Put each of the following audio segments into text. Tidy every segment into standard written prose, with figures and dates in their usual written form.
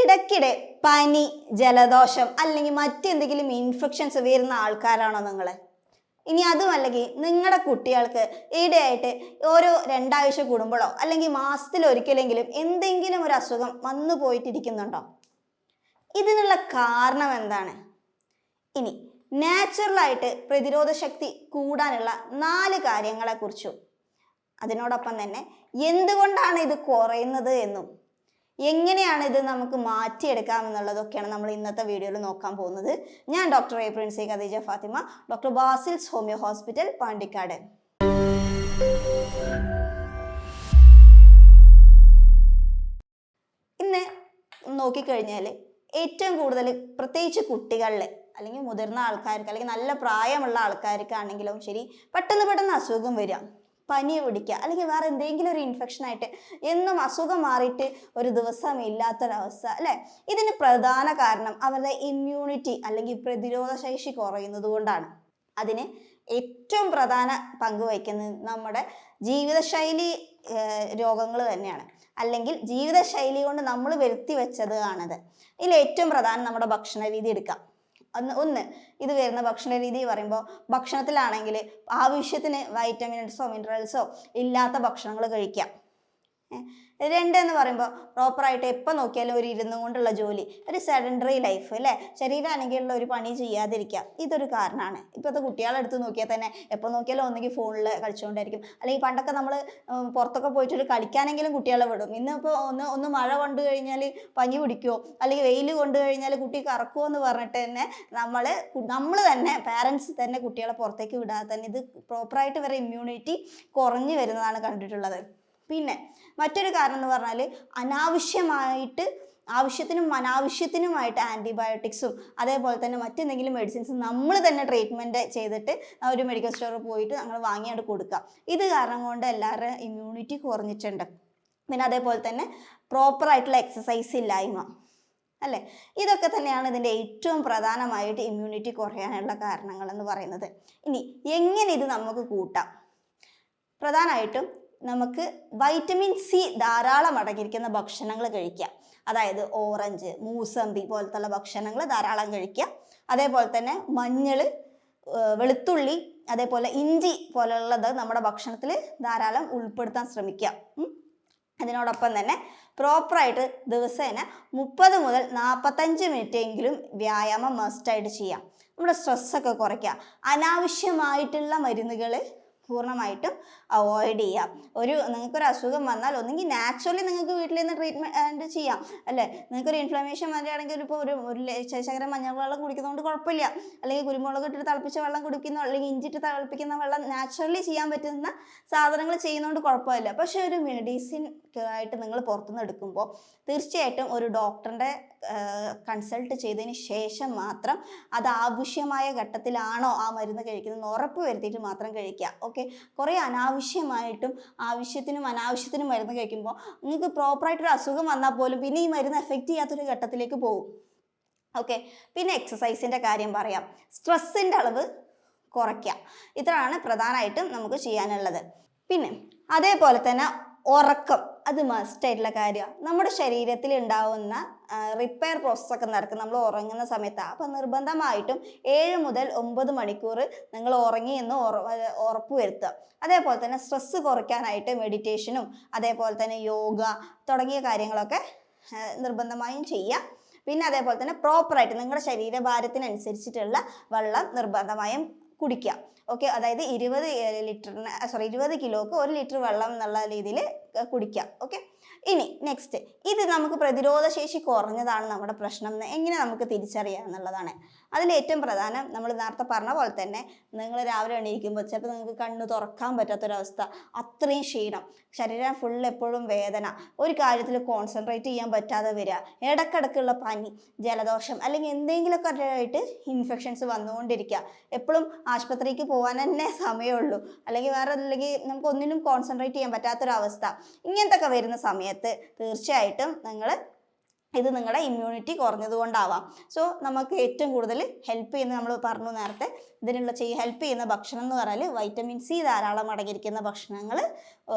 ഇടയ്ക്കിടെ പനി, ജലദോഷം അല്ലെങ്കിൽ മറ്റെന്തെങ്കിലും ഇൻഫെക്ഷൻസ് വരുന്ന ആൾക്കാരാണോ നിങ്ങൾ? ഇനി അതുമല്ലെങ്കിൽ നിങ്ങളുടെ കുട്ടികൾക്ക് ഈയിടെയായിട്ട് ഓരോ 2 ആഴ്ച കൂടുമ്പോഴോ അല്ലെങ്കിൽ മാസത്തിലൊരിക്കലെങ്കിലും എന്തെങ്കിലും ഒരു അസുഖം വന്നു പോയിട്ടിരിക്കുന്നുണ്ടോ? ഇതിനുള്ള കാരണം എന്താണ്? ഇനി നാച്ചുറലായിട്ട് പ്രതിരോധ ശക്തി കൂടാനുള്ള 4 കാര്യങ്ങളെക്കുറിച്ചും അതിനോടൊപ്പം തന്നെ എന്തുകൊണ്ടാണ് ഇത് കുറയുന്നത് എന്നും എങ്ങനെയാണ് ഇത് നമുക്ക് മാറ്റിയെടുക്കാം എന്നുള്ളതൊക്കെയാണ് നമ്മൾ ഇന്നത്തെ വീഡിയോയിൽ നോക്കാൻ പോകുന്നത്. ഞാൻ doctor A Princy Khadeeja Fathima, doctor Basil's homeo hospital, Pandikkad. ഇന്ന് നോക്കിക്കഴിഞ്ഞാൽ ഏറ്റവും കൂടുതൽ പ്രത്യേകിച്ച് കുട്ടികളിൽ അല്ലെങ്കിൽ മുതിർന്ന ആൾക്കാർക്ക് അല്ലെങ്കിൽ നല്ല പ്രായമുള്ള ആൾക്കാർക്കാണെങ്കിലും ശരി പെട്ടെന്ന് അസുഖം വരിക, പനി പിടിക്കുക അല്ലെങ്കിൽ വേറെ എന്തെങ്കിലും ഒരു ഇൻഫെക്ഷൻ ആയിട്ട് എന്നും അസുഖം മാറിയിട്ട് ഒരു ദിവസം ഇല്ലാത്തൊരവസ്ഥ അല്ലേ? ഇതിന് പ്രധാന കാരണം അവരുടെ ഇമ്മ്യൂണിറ്റി അല്ലെങ്കിൽ പ്രതിരോധ ശേഷി കുറയുന്നത് കൊണ്ടാണ്. അതിന് ഏറ്റവും പ്രധാന പങ്ക് വഹിക്കുന്നത് നമ്മുടെ ജീവിതശൈലി രോഗങ്ങൾ തന്നെയാണ്, അല്ലെങ്കിൽ ജീവിതശൈലി കൊണ്ട് നമ്മൾ വരുത്തി വെച്ചത് ആണത്. ഇതിൽ ഏറ്റവും പ്രധാനം നമ്മുടെ ഭക്ഷണ രീതി എടുക്കാം. ഒന്ന് ഇത് വരുന്ന ഭക്ഷണ രീതി പറയുമ്പോൾ ഭക്ഷണത്തിലാണെങ്കിൽ ആവശ്യത്തിന് വൈറ്റമിൻസോ മിനറൽസോ ഇല്ലാത്ത ഭക്ഷണങ്ങൾ കഴിക്കാം. 2 എന്ന് പറയുമ്പോൾ പ്രോപ്പറായിട്ട് എപ്പോൾ നോക്കിയാലും ഒരു ഇരുന്നു കൊണ്ടുള്ള ജോലി, ഒരു സെഡൻഡറി ലൈഫ് അല്ലേ, ശരീരമാണെങ്കിലുള്ള ഒരു പണി ചെയ്യാതിരിക്കുക, ഇതൊരു കാരണമാണ്. ഇപ്പോഴത്തെ കുട്ടികളെ എടുത്ത് നോക്കിയാൽ തന്നെ എപ്പോൾ നോക്കിയാലും ഒന്നെങ്കിൽ ഫോണിൽ കളിച്ചുകൊണ്ടായിരിക്കും. അല്ലെങ്കിൽ പണ്ടൊക്കെ നമ്മൾ പുറത്തൊക്കെ പോയിട്ടൊരു കളിക്കാനെങ്കിലും കുട്ടികളെ വിടും. ഇന്നിപ്പോൾ ഒന്ന് മഴ കൊണ്ടു കഴിഞ്ഞാൽ പനി പിടിക്കുമോ അല്ലെങ്കിൽ വെയിൽ കൊണ്ടു കഴിഞ്ഞാൽ കുട്ടി കറക്കുമോ എന്ന് പറഞ്ഞിട്ട് തന്നെ നമ്മൾ തന്നെ പാരൻസ് തന്നെ കുട്ടികളെ പുറത്തേക്ക് വിടാതെ തന്നെ ഇത് പ്രോപ്പറായിട്ട് വരെ ഇമ്മ്യൂണിറ്റി കുറഞ്ഞു വരുന്നതാണ് കണ്ടിട്ടുള്ളത്. പിന്നെ മറ്റൊരു കാരണം എന്ന് പറഞ്ഞാൽ ആവശ്യത്തിനും അനാവശ്യത്തിനുമായിട്ട് ആൻറ്റിബയോട്ടിക്സും അതേപോലെ തന്നെ മറ്റെന്തെങ്കിലും മെഡിസിൻസും നമ്മൾ തന്നെ ട്രീറ്റ്മെൻറ്റ് ചെയ്തിട്ട് ഒരു മെഡിക്കൽ സ്റ്റോറിൽ പോയിട്ട് നമ്മൾ വാങ്ങിയാണ്ട് കൊടുക്കുക. ഇത് കാരണം കൊണ്ട് എല്ലാവരുടെയും ഇമ്മ്യൂണിറ്റി കുറഞ്ഞിട്ടുണ്ട്. പിന്നെ അതേപോലെ തന്നെ പ്രോപ്പറായിട്ടുള്ള എക്സസൈസ് ഇല്ലായ്മ അല്ലേ, ഇതൊക്കെ തന്നെയാണ് ഇതിൻ്റെ ഏറ്റവും പ്രധാനമായിട്ട് ഇമ്മ്യൂണിറ്റി കുറയാനുള്ള കാരണങ്ങൾ എന്ന് പറയുന്നത്. ഇനി എങ്ങനെ ഇത് നമുക്ക് കൂട്ടാം? പ്രധാനമായിട്ടും നമുക്ക് വൈറ്റമിൻ സി ധാരാളം അടങ്ങിയിരിക്കുന്ന ഭക്ഷണങ്ങൾ കഴിക്കുക. അതായത് ഓറഞ്ച്, മൂസമ്പി പോലത്തുള്ള ഭക്ഷണങ്ങൾ ധാരാളം കഴിക്കുക. അതേപോലെ തന്നെ മഞ്ഞൾ, വെളുത്തുള്ളി, അതേപോലെ ഇഞ്ചി പോലുള്ളത് നമ്മുടെ ഭക്ഷണത്തിൽ ധാരാളം ഉൾപ്പെടുത്താൻ ശ്രമിക്കുക. അതിനോടൊപ്പം തന്നെ പ്രോപ്പറായിട്ട് ദിവസേന 30 മുതൽ 45 മിനിറ്റെങ്കിലും വ്യായാമം മസ്റ്റായിട്ട് ചെയ്യാം. നമ്മുടെ സ്ട്രെസ്സൊക്കെ കുറയ്ക്കുക. അനാവശ്യമായിട്ടുള്ള മരുന്നുകൾ പൂർണ്ണമായിട്ടും അവോയ്ഡ് ചെയ്യാം. നിങ്ങൾക്കൊരു അസുഖം വന്നാൽ ഒന്നെങ്കിൽ നാച്ചുറലി നിങ്ങൾക്ക് വീട്ടിൽ നിന്ന് ട്രീറ്റ്മെൻറ്റ് ചെയ്യാം അല്ലേ. നിങ്ങൾക്കൊരു ഇൻഫ്ലമേഷൻ വരികയാണെങ്കിൽ ഇപ്പോൾ ഒരു ശകലം മഞ്ഞൾ വെള്ളം കുടിക്കുന്നതുകൊണ്ട് കുഴപ്പമില്ല, അല്ലെങ്കിൽ കുരുമുളക് ഇട്ടിട്ട് തിളപ്പിച്ച വെള്ളം കുടിക്കുന്ന അല്ലെങ്കിൽ ഇഞ്ചിട്ട് തിളപ്പിക്കുന്ന വെള്ളം നാച്ചുറലി ചെയ്യാൻ പറ്റുന്ന സാധനങ്ങൾ ചെയ്യുന്നതുകൊണ്ട് കുഴപ്പമില്ല. പക്ഷേ ഒരു മെഡിസിൻ ആയിട്ട് നിങ്ങൾ പുറത്തുനിന്ന് എടുക്കുമ്പോൾ തീർച്ചയായിട്ടും ഒരു ഡോക്ടറിൻ്റെ കൺസൾട്ട് ചെയ്തതിന് ശേഷം മാത്രം അത് ആവശ്യമായ ഘട്ടത്തിലാണോ ആ മരുന്ന് കഴിക്കുന്നതെന്ന് ഉറപ്പ് വരുത്തിയിട്ട് മാത്രം കഴിക്കുക. ഓക്കെ, കുറേ അനാവശ്യമായിട്ടും ആവശ്യത്തിനും അനാവശ്യത്തിനും മരുന്ന് കഴിക്കുമ്പോൾ നിങ്ങൾക്ക് പ്രോപ്പറായിട്ടൊരു അസുഖം വന്നാൽ പോലും പിന്നെ ഈ മരുന്ന് എഫക്റ്റ് ചെയ്യാത്തൊരു ഘട്ടത്തിലേക്ക് പോകും. ഓക്കെ, പിന്നെ എക്സസൈസിൻ്റെ കാര്യം പറയാം. സ്ട്രെസ്സിൻ്റെ അളവ് കുറയ്ക്കുക, ഇത്രയാണ് പ്രധാനമായിട്ടും നമുക്ക് ചെയ്യാനുള്ളത്. പിന്നെ അതേപോലെ തന്നെ ഉറക്കം, അത് മസ്റ്റായിട്ടുള്ള കാര്യമാണ്. നമ്മുടെ ശരീരത്തിൽ ഉണ്ടാവുന്ന റിപ്പയർ പ്രോസസ്സൊക്കെ നടക്കും നമ്മൾ ഉറങ്ങുന്ന സമയത്താണ്. അപ്പം നിർബന്ധമായിട്ടും 7 മുതൽ 9 മണിക്കൂർ നിങ്ങൾ ഉറങ്ങി എന്ന് ഉറപ്പ് വരുത്തുക. അതേപോലെ തന്നെ സ്ട്രെസ്സ് കുറയ്ക്കാനായിട്ട് മെഡിറ്റേഷനും അതേപോലെ തന്നെ യോഗ തുടങ്ങിയ കാര്യങ്ങളൊക്കെ നിർബന്ധമായും ചെയ്യുക. പിന്നെ അതേപോലെ തന്നെ പ്രോപ്പറായിട്ട് നിങ്ങളുടെ ശരീരഭാരത്തിനനുസരിച്ചിട്ടുള്ള വെള്ളം നിർബന്ധമായും കുടിക്കുക. ഓക്കെ, അതായത് 20 കിലോക്ക് 1 ലിറ്റർ വെള്ളം എന്നുള്ള രീതിയിൽ കുടിക്കുക. ഓക്കെ, ഇനി നെക്സ്റ്റ്, ഇത് നമുക്ക് പ്രതിരോധ ശേഷി കുറഞ്ഞതാണ് നമ്മുടെ പ്രശ്നം എന്ന് എങ്ങനെ നമുക്ക് തിരിച്ചറിയാം എന്നുള്ളതാണ്. അതിൽ ഏറ്റവും പ്രധാനം നമ്മൾ നേരത്തെ പറഞ്ഞ പോലെ തന്നെ നിങ്ങൾ രാവിലെ എണീക്കുമ്പോൾ ചിലപ്പോൾ നിങ്ങൾക്ക് കണ്ണ് തുറക്കാൻ പറ്റാത്തൊരവസ്ഥ, അത്രയും ക്ഷീണം, ശരീരം ഫുൾ എപ്പോഴും വേദന, ഒരു കാര്യത്തിൽ കോൺസെൻട്രേറ്റ് ചെയ്യാൻ പറ്റാതെ വരിക, ഇടക്കിടക്കുള്ള പനി, ജലദോഷം അല്ലെങ്കിൽ എന്തെങ്കിലുമൊക്കെ ആയിട്ട് ഇൻഫെക്ഷൻസ് വന്നുകൊണ്ടിരിക്കുക, എപ്പോഴും ആശുപത്രിക്ക് പോകാൻ തന്നെ സമയമുള്ളൂ, അല്ലെങ്കിൽ നമുക്ക് ഒന്നിനും കോൺസെൻട്രേറ്റ് ചെയ്യാൻ പറ്റാത്തൊരവസ്ഥ, ഇങ്ങനത്തെ ഒക്കെ വരുന്ന സമയത്ത് തീർച്ചയായിട്ടും നിങ്ങൾ ഇത് നിങ്ങളുടെ ഇമ്മ്യൂണിറ്റി കുറഞ്ഞതുകൊണ്ടാവാം. സോ നമുക്ക് ഏറ്റവും കൂടുതൽ ഹെൽപ്പ് ചെയ്യുന്ന, നമ്മൾ പറഞ്ഞു നേരത്തെ, ഇതിനുള്ള ഹെൽപ്പ് ചെയ്യുന്ന ഭക്ഷണം എന്ന് പറഞ്ഞാൽ വൈറ്റമിൻ സി ധാരാളം അടങ്ങിയിരിക്കുന്ന ഭക്ഷണങ്ങൾ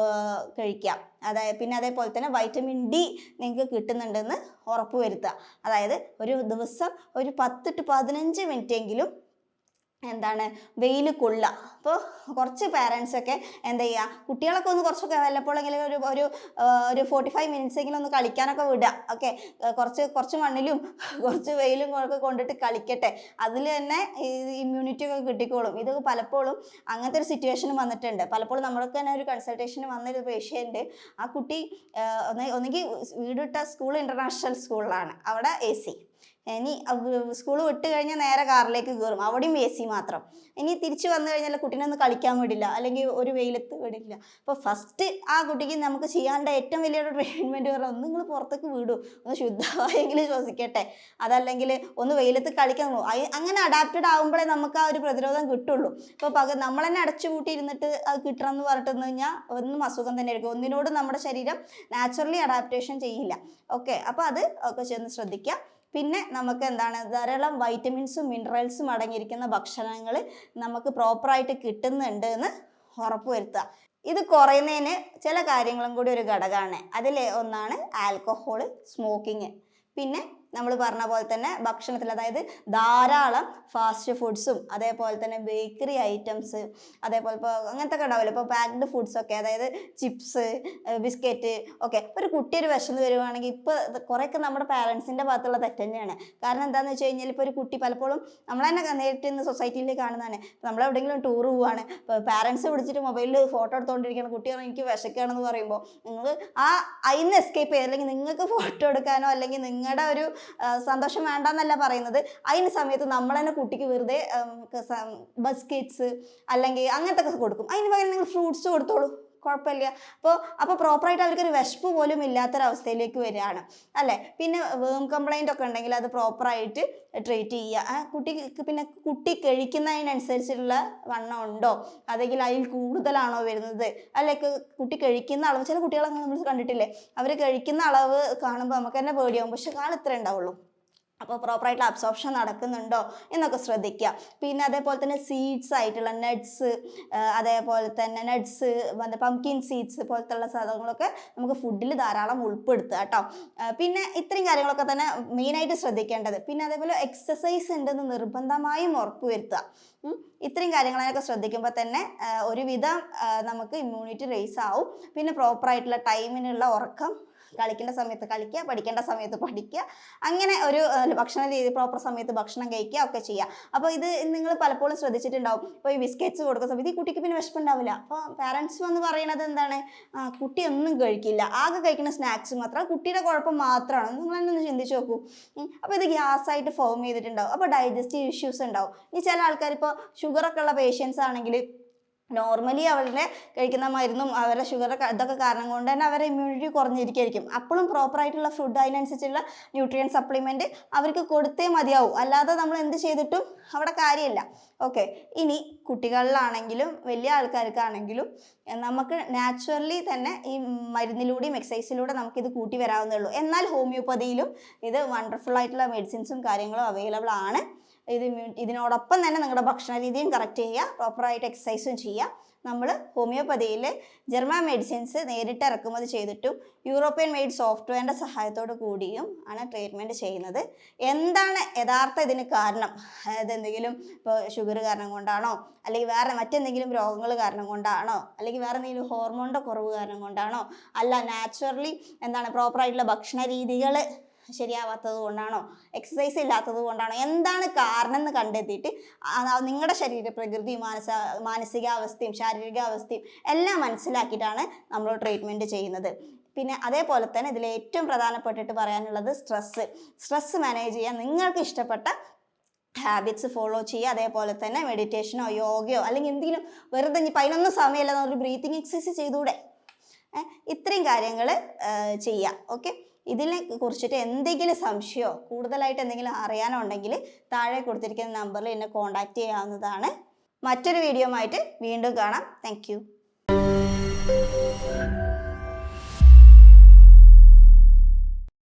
കഴിക്കാം. അതായത് പിന്നെ അതേപോലെ തന്നെ വൈറ്റമിൻ ഡി നിങ്ങൾക്ക് കിട്ടുന്നുണ്ടെന്ന് ഉറപ്പ് വരുത്തുക. അതായത് ഒരു ദിവസം ഒരു 10 to 15 മിനിറ്റ് എങ്കിലും എന്താണ് വെയിൽ കൊള്ളുക. അപ്പോൾ കുറച്ച് പാരൻസൊക്കെ എന്താ ചെയ്യുക, കുട്ടികളൊക്കെ ഒന്ന് കുറച്ചൊക്കെ വല്ലപ്പോഴെങ്കിലും ഒരു 45 മിനിറ്റ്സ് എങ്കിലും ഒന്ന് കളിക്കാനൊക്കെ വിടുക. ഓക്കെ, കുറച്ച് മണ്ണിലും കുറച്ച് വെയിലും ഒക്കെ കൊണ്ടിട്ട് കളിക്കട്ടെ, അതിൽ തന്നെ ഇമ്മ്യൂണിറ്റി ഒക്കെ കിട്ടിക്കോളും. ഇത് പലപ്പോഴും അങ്ങനത്തെ ഒരു സിറ്റുവേഷൻ വന്നിട്ടുണ്ട്. പലപ്പോഴും നമ്മൾക്ക് തന്നെ ഒരു കൺസൾട്ടേഷന് വന്നൊരു പേഷ്യൻ്റ്, ആ കുട്ടി ഒന്നുകിൽ വീട് വിട്ട സ്കൂൾ ഇൻ്റർനാഷണൽ സ്കൂളിലാണ്, അവിടെ AC. ഇനി സ്കൂൾ വിട്ട് കഴിഞ്ഞാൽ നേരെ കാറിലേക്ക് കയറും, അവിടെയും AC മാത്രം. ഇനി തിരിച്ചു വന്നു കഴിഞ്ഞാൽ കുട്ടീനെ ഒന്ന് കളിക്കാൻ വിടില്ല, അല്ലെങ്കിൽ ഒരു വെയിലത്ത് വിടില്ല. അപ്പോൾ ഫസ്റ്റ് ആ കുട്ടിക്ക് നമുക്ക് ചെയ്യാണ്ട ഏറ്റവും വലിയൊരു ട്രീറ്റ്മെൻറ്റ് പറഞ്ഞാൽ ഒന്ന് നിങ്ങൾ പുറത്തേക്ക് വിടൂ, ഒന്ന് ശുദ്ധമായെങ്കിലും ശ്വസിക്കട്ടെ, അതല്ലെങ്കിൽ ഒന്ന് വെയിലത്ത് കളിക്കാൻ പോകും. അങ്ങനെ അഡാപ്റ്റഡ് ആകുമ്പോഴേ നമുക്ക് ആ ഒരു പ്രതിരോധം കിട്ടുള്ളൂ. ഇപ്പോൾ നമ്മൾ തന്നെ അടച്ചു കൂട്ടി ഇരുന്നിട്ട് അത് കിട്ടണം എന്ന് പറഞ്ഞിട്ട് കഴിഞ്ഞാൽ ഒന്നും അസുഖം തന്നെ ആയിരിക്കും. ഒന്നിനോട് നമ്മുടെ ശരീരം നാച്ചുറലി അഡാപ്റ്റേഷൻ ചെയ്യില്ല. ഓക്കെ, അപ്പോൾ അത് ഒക്കെ ചെന്ന് ശ്രദ്ധിക്കുക. പിന്നെ നമുക്ക് എന്താണ്, ധാരാളം വൈറ്റമിൻസും മിനറൽസും അടങ്ങിയിരിക്കുന്ന ഭക്ഷണങ്ങൾ നമുക്ക് പ്രോപ്പറായിട്ട് കിട്ടുന്നുണ്ട് എന്ന് ഉറപ്പ് വരുത്തുക. ഇത് കുറയുന്നതിന് ചില കാര്യങ്ങളും കൂടി ഒരു ഘടകമാണ്. അതിൽ ഒന്നാണ് ആൽക്കഹോൾ, സ്മോക്കിങ്. പിന്നെ നമ്മൾ പറഞ്ഞ പോലെ തന്നെ ഭക്ഷണത്തിൽ, അതായത് ധാരാളം ഫാസ്റ്റ് ഫുഡ്സും അതേപോലെ തന്നെ ബേക്കറി ഐറ്റംസ്, അതേപോലെ ഇപ്പോൾ അങ്ങനത്തെ ഒക്കെ ഉണ്ടാവില്ല, ഇപ്പോൾ പാക്ഡ് ഫുഡ്സൊക്കെ, അതായത് ചിപ്സ്, ബിസ്ക്കറ്റ് ഒക്കെ. ഒരു കുട്ടി ഒരു വിശന്ന് വരുവാണെങ്കിൽ ഇപ്പോൾ കുറേയൊക്കെ നമ്മുടെ പാരൻസിൻ്റെ ഭാഗത്തുള്ള തെറ്റ് തന്നെയാണ്. കാരണം എന്താണെന്ന് വെച്ച് കഴിഞ്ഞാൽ ഇപ്പോൾ ഒരു കുട്ടി പലപ്പോഴും നമ്മൾ തന്നെ നേരിട്ട് ഇന്ന് സൊസൈറ്റിയിൽ കാണുന്നതാണ്. നമ്മളെവിടെയെങ്കിലും ടൂർ പോവുകയാണ്, ഇപ്പോൾ പാരൻസ് വിളിച്ചിട്ട് മൊബൈലിൽ ഫോട്ടോ എടുത്തുകൊണ്ടിരിക്കുകയാണ്, കുട്ടി പറഞ്ഞാൽ എനിക്ക് വിശക്കുകയാണെന്ന് പറയുമ്പോൾ നിങ്ങൾ അതിന്ന് എസ്കേപ്പ് ചെയ്യുക, അല്ലെങ്കിൽ നിങ്ങൾക്ക് ഫോട്ടോ എടുക്കാനോ അല്ലെങ്കിൽ നിങ്ങളുടെ ഒരു സന്തോഷം വേണ്ടെന്നല്ല പറയുന്നത്, അതിന് സമയത്ത് നമ്മൾ തന്നെ കുട്ടിക്ക് വെറുതെ ബിസ്ക്കറ്റ്സ് അല്ലെങ്കിൽ അങ്ങനത്തെ ഒക്കെ കൊടുക്കും. അതിന് പകരം നിങ്ങൾ ഫ്രൂട്ട്സ് കൊടുത്തോളൂ, കുഴപ്പമില്ല. അപ്പോൾ പ്രോപ്പറായിട്ട് അവർക്കൊരു വിശപ്പ് പോലും ഇല്ലാത്തൊരവസ്ഥയിലേക്ക് വരികയാണ് അല്ലേ. പിന്നെ വേം കംപ്ലൈൻ്റ് ഒക്കെ ഉണ്ടെങ്കിൽ അത് പ്രോപ്പറായിട്ട് ട്രീറ്റ് ചെയ്യുക. കുട്ടിക്ക് പിന്നെ കുട്ടി കഴിക്കുന്നതിനനുസരിച്ചുള്ള വണ്ണം ഉണ്ടോ, അല്ലെങ്കിൽ അതിൽ കൂടുതലാണോ വരുന്നത്, അല്ലെങ്കിൽ കുട്ടി കഴിക്കുന്ന അളവ്, ചില കുട്ടികളെ നമ്മൾ കണ്ടിട്ടില്ലേ, അവർ കഴിക്കുന്ന അളവ് കാണുമ്പോൾ നമുക്ക് തന്നെ പേടിയാവും, പക്ഷെ കാലം ഇത്രേ ഉണ്ടാവുള്ളൂ. അപ്പോൾ പ്രോപ്പറായിട്ടുള്ള അബ്സോർപ്ഷൻ നടക്കുന്നുണ്ടോ എന്നൊക്കെ ശ്രദ്ധിക്കുക. പിന്നെ അതേപോലെ തന്നെ സീഡ്സ് ആയിട്ടുള്ള നട്ട്സ്, അതേപോലെ തന്നെ പംകിൻ സീഡ്സ് പോലത്തുള്ള സാധനങ്ങളൊക്കെ നമുക്ക് ഫുഡിൽ ധാരാളം ഉൾപ്പെടുത്തുക കേട്ടോ. പിന്നെ ഇത്രയും കാര്യങ്ങളൊക്കെ തന്നെ മെയിനായിട്ട് ശ്രദ്ധിക്കേണ്ടത്. പിന്നെ അതേപോലെ എക്സസൈസ് ഉണ്ടെന്ന് നിർബന്ധമായും ഉറപ്പ് വരുത്തുക. ഇത്രയും കാര്യങ്ങളൊക്കെ ശ്രദ്ധിക്കുമ്പോൾ തന്നെ ഒരുവിധം നമുക്ക് ഇമ്മ്യൂണിറ്റി റേസ് ആവും. പിന്നെ പ്രോപ്പറായിട്ടുള്ള ടൈമിനുള്ള ഉറക്കം, കളിക്കേണ്ട സമയത്ത് കളിക്കുക, പഠിക്കേണ്ട സമയത്ത് പഠിക്കുക, അങ്ങനെ ഒരു ഭക്ഷണ രീതി പ്രോപ്പർ സമയത്ത് ഭക്ഷണം കഴിക്കുക ഒക്കെ ചെയ്യുക. അപ്പോൾ ഇത് നിങ്ങൾ പലപ്പോഴും ശ്രദ്ധിച്ചിട്ടുണ്ടാവും, ഇപ്പോൾ ഈ ബിസ്ക്കറ്റ്സ് കൊടുക്കുന്ന സമയത്ത് ഈ കുട്ടിക്ക് പിന്നെ വിശപ്പുണ്ടാവില്ല. അപ്പോൾ പാരൻസ് വന്ന് പറയണത് എന്താണ്, കുട്ടി ഒന്നും കഴിക്കില്ല, ആകെ കഴിക്കുന്ന സ്നാക്സ് മാത്രം, കുട്ടിയുടെ കുഴപ്പം മാത്രമാണ്. നിങ്ങളൊന്ന് ചിന്തിച്ച് നോക്കൂ. അപ്പോൾ ഇത് ഗ്യാസായിട്ട് ഫോം ചെയ്തിട്ടുണ്ടാവും, അപ്പോൾ ഡൈജസ്റ്റീവ് ഇഷ്യൂസ് ഉണ്ടാവും. ഈ ചില ആൾക്കാർ ഇപ്പോൾ ഷുഗറൊക്കെ ഉള്ള പേഷ്യൻസ് ആണെങ്കിൽ നോർമലി അവരുടെ കഴിക്കുന്ന മരുന്നും അവരുടെ ഷുഗർ ഇതൊക്കെ കാരണം കൊണ്ട് തന്നെ അവരുടെ ഇമ്മ്യൂണിറ്റി കുറഞ്ഞിരിക്കും. അപ്പോഴും പ്രോപ്പറായിട്ടുള്ള ഫുഡ്, അതിനനുസരിച്ചുള്ള ന്യൂട്രിയൻ സപ്ലിമെൻറ്റ് അവർക്ക് കൊടുത്തേ മതിയാവും, അല്ലാതെ നമ്മൾ എന്ത് ചെയ്തിട്ടും അവിടെ കാര്യമില്ല. ഓക്കെ, ഇനി കുട്ടികളിലാണെങ്കിലും വലിയ ആൾക്കാർക്കാണെങ്കിലും നമുക്ക് നാച്ചുറലി തന്നെ ഈ മരുന്നിലൂടെയും എക്സസൈസിലൂടെ നമുക്കിത് കൂട്ടി വരാവുന്നേ ഉള്ളൂ. എന്നാൽ ഹോമിയോപ്പതിയിലും ഇത് വണ്ടർഫുൾ ആയിട്ടുള്ള മെഡിസിൻസും കാര്യങ്ങളും അവൈലബിൾ ആണ്. ഇതിനോടൊപ്പം തന്നെ നിങ്ങളുടെ ഭക്ഷണ രീതിയും കറക്റ്റ് ചെയ്യുക, പ്രോപ്പറായിട്ട് എക്സസൈസും ചെയ്യുക. നമ്മൾ ഹോമിയോപ്പതിയിൽ ജർമ്മൻ മെഡിസിൻസ് നേരിട്ട് ഇറക്കുമതി ചെയ്തിട്ടും യൂറോപ്യൻ മെയ്ഡ് സോഫ്റ്റ്വെയറിൻ്റെ സഹായത്തോടു കൂടിയും ആണ് ട്രീറ്റ്മെൻറ്റ് ചെയ്യുന്നത്. എന്താണ് യഥാർത്ഥ ഇതിന് കാരണം, അതായത് എന്തെങ്കിലും ഇപ്പോൾ ഷുഗർ കാരണം കൊണ്ടാണോ, അല്ലെങ്കിൽ വേറെ മറ്റെന്തെങ്കിലും രോഗങ്ങൾ കാരണം കൊണ്ടാണോ, അല്ലെങ്കിൽ വേറെ എന്തെങ്കിലും ഹോർമോണിൻ്റെ കുറവ് കാരണം കൊണ്ടാണോ, അല്ല നാച്ചുറലി എന്താണ് പ്രോപ്പറായിട്ടുള്ള ഭക്ഷണ രീതികൾ ശരിയാവാത്തത് കൊണ്ടാണോ, എക്സസൈസ് ഇല്ലാത്തത് കൊണ്ടാണോ, എന്താണ് കാരണം എന്ന് കണ്ടെത്തിയിട്ട് നിങ്ങളുടെ ശരീരപ്രകൃതിയും മാനസികാവസ്ഥയും ശാരീരികാവസ്ഥയും എല്ലാം മനസ്സിലാക്കിയിട്ടാണ് നമ്മൾ ട്രീറ്റ്മെൻറ്റ് ചെയ്യുന്നത്. പിന്നെ അതേപോലെ തന്നെ ഇതിൽ ഏറ്റവും പ്രധാനപ്പെട്ടിട്ട് പറയാനുള്ളത് സ്ട്രെസ് മാനേജ് ചെയ്യാൻ നിങ്ങൾക്ക് ഇഷ്ടപ്പെട്ട ഹാബിറ്റ്സ് ഫോളോ ചെയ്യുക. അതേപോലെ തന്നെ മെഡിറ്റേഷനോ യോഗയോ അല്ലെങ്കിൽ എന്തെങ്കിലും വെറുതെ 11 സമയമല്ല ഒരു ബ്രീത്തിങ് എക്സസൈസ് ചെയ്തുകൂടെ, ഇത്രയും കാര്യങ്ങൾ ചെയ്യുക. ഓക്കെ, ഇതിനെ കുറിച്ചിട്ട് എന്തെങ്കിലും സംശയമോ കൂടുതലായിട്ട് എന്തെങ്കിലും അറിയാനോ ഉണ്ടെങ്കിൽ താഴെ കൊടുത്തിരിക്കുന്ന നമ്പറിൽ എന്നെ കോൺടാക്റ്റ് ചെയ്യാവുന്നതാണ്. മറ്റൊരു വീഡിയോ ആയിട്ട് വീണ്ടും കാണാം. താങ്ക്